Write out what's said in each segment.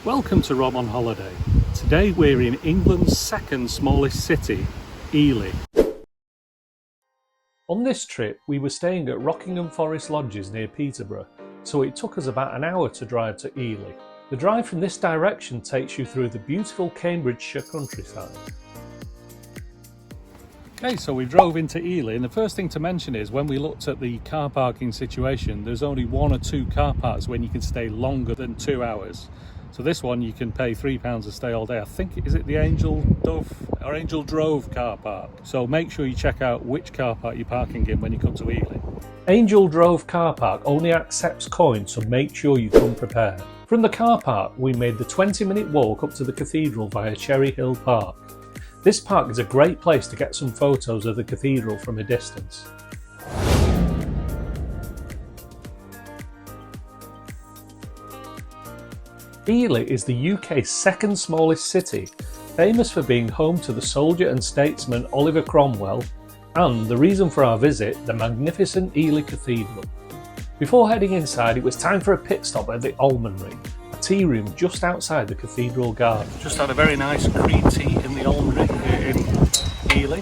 Welcome to Rob on Holiday. Today we're in England's second smallest city, Ely. On this trip we were staying at Rockingham Forest Lodges near Peterborough, so it took us about an hour to drive to Ely. The drive from this direction takes you through the beautiful Cambridgeshire countryside. Okay, so we drove into Ely, and the first thing to mention is when we looked at the car parking situation, there's only one or two car parks when you can stay longer than 2 hours. So this one you can pay £3 to stay all day. I think, is it the Angel Drove car park? So make sure you check out which car park you're parking in when you come to Ely. Angel Drove car park only accepts coins, so make sure you come prepared. From the car park we made the 20-minute walk up to the cathedral via Cherry Hill Park. This park is a great place to get some photos of the cathedral from a distance. Ely is the UK's second smallest city, famous for being home to the soldier and statesman Oliver Cromwell, and the reason for our visit, the magnificent Ely Cathedral. Before heading inside, it was time for a pit stop at the Almonry, a tea room just outside the cathedral garden. Just had a very nice cream tea in the Almonry here in Ely,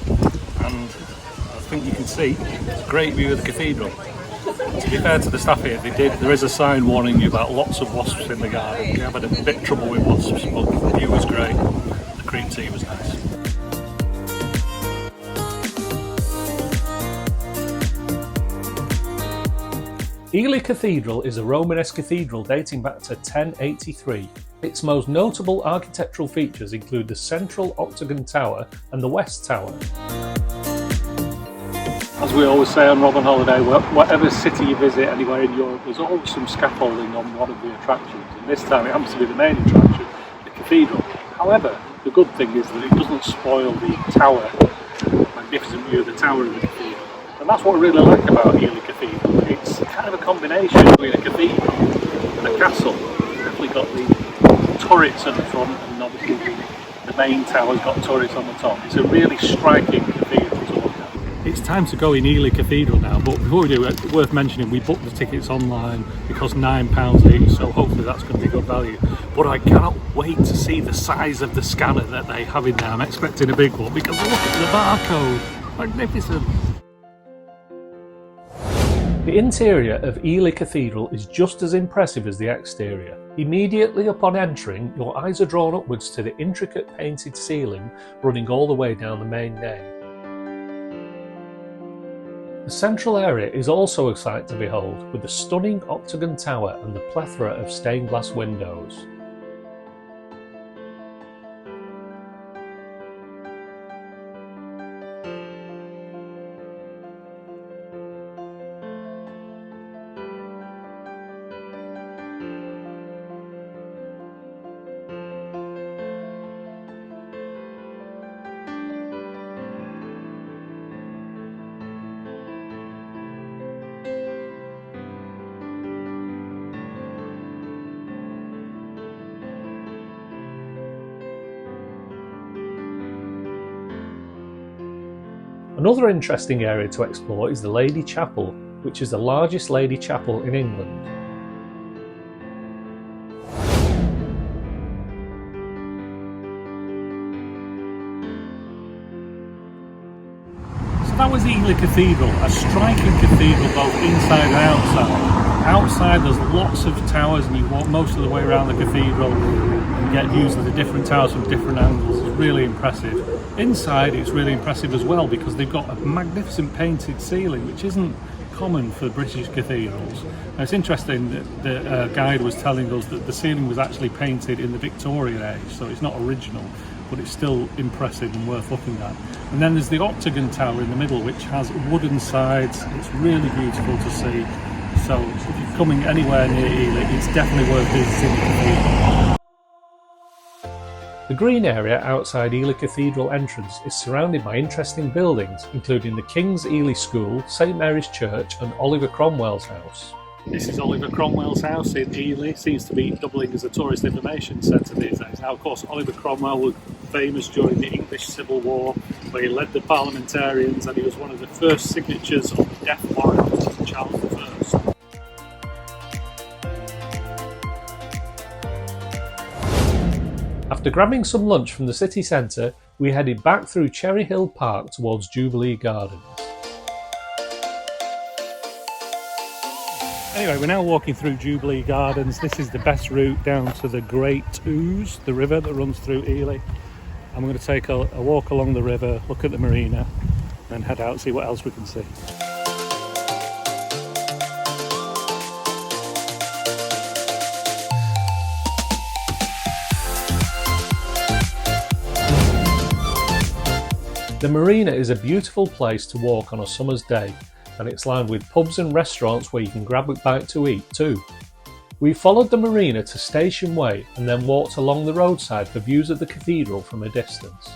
and I think you can see it's a great view of the cathedral. To be fair to the staff here, there is a sign warning you about lots of wasps in the garden. We have had a bit of trouble with wasps, but the view was great. The cream tea was nice. Ely Cathedral is a Romanesque cathedral dating back to 1083. Its most notable architectural features include the central octagon tower and the west tower. As we always say on Rob on Holiday, whatever city you visit anywhere in Europe, there's always some scaffolding on one of the attractions, and this time it happens to be the main attraction, the cathedral. However, the good thing is that it doesn't spoil the tower, magnificent view of the tower of the cathedral. And that's what I really like about Ely Cathedral. It's kind of a combination between a cathedral and a castle. It's definitely got the turrets at the front, and obviously the main tower's got turrets on the top. It's a really striking cathedral to look at. It's time to go in Ely Cathedral now, but before we do, it's worth mentioning we booked the tickets online because £9 each, so hopefully that's going to be good value. But I cannot wait to see the size of the scanner that they have in there. I'm expecting a big one because look at the barcode, magnificent. The interior of Ely Cathedral is just as impressive as the exterior. Immediately upon entering, your eyes are drawn upwards to the intricate painted ceiling running all the way down the main nave. The central area is also a sight to behold, with the stunning octagon tower and the plethora of stained glass windows. Another interesting area to explore is the Lady Chapel, which is the largest lady chapel in England. So that was Ely Cathedral, a striking cathedral both inside and outside. Outside there's lots of towers, and you walk most of the way around the cathedral and get views of the different towers from different angles. It's really impressive. Inside it's really impressive as well because they've got a magnificent painted ceiling, which isn't common for British cathedrals. Now, it's interesting that the guide was telling us that the ceiling was actually painted in the Victorian age, so it's not original, but it's still impressive and worth looking at. And then there's the octagon tower in the middle, which has wooden sides. It's really beautiful to see. So if you're coming anywhere near Ely, it's definitely worth visiting the cathedral. The green area outside Ely Cathedral entrance is surrounded by interesting buildings, including the King's Ely School, St Mary's Church and Oliver Cromwell's house. This is Oliver Cromwell's house in Ely. Seems to be doubling as a tourist information centre these days. Now, of course, Oliver Cromwell was famous during the English Civil War, where he led the parliamentarians, and he was one of the first signatures on the death warrant of Charles I. After grabbing some lunch from the city centre, we headed back through Cherry Hill Park towards Jubilee Gardens. Anyway, we're now walking through Jubilee Gardens. This is the best route down to the Great Ouse, the river that runs through Ely. I'm going to take a walk along the river, look at the marina, and head out and see what else we can see. The marina is a beautiful place to walk on a summer's day, and it's lined with pubs and restaurants where you can grab a bite to eat too. We followed the marina to Station Way and then walked along the roadside for views of the cathedral from a distance.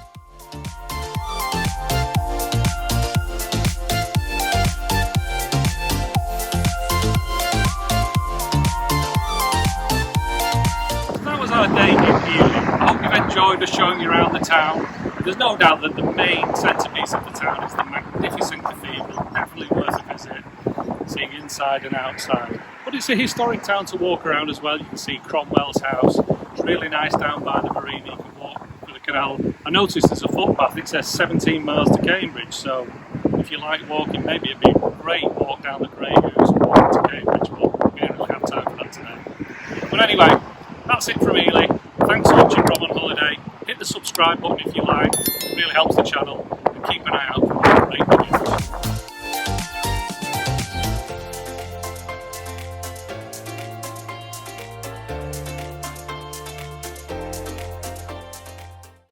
That was our day in Ely. I hope you've enjoyed us showing you around the town. There's no doubt that the main centrepiece of the town is the magnificent cathedral, definitely worth a visit, seeing inside and outside. But it's a historic town to walk around as well. You can see Cromwell's house. It's really nice down by the marina. You can walk through the canal. I noticed there's a footpath. It says 17 miles to Cambridge, so if you like walking, maybe it'd be a great walk down the Great Ouse and walk to Cambridge, but we don't really have time for that today. But anyway, that's it from Ely. Thanks for watching Rob on Holiday. Hit the subscribe button if you like, it really helps the channel.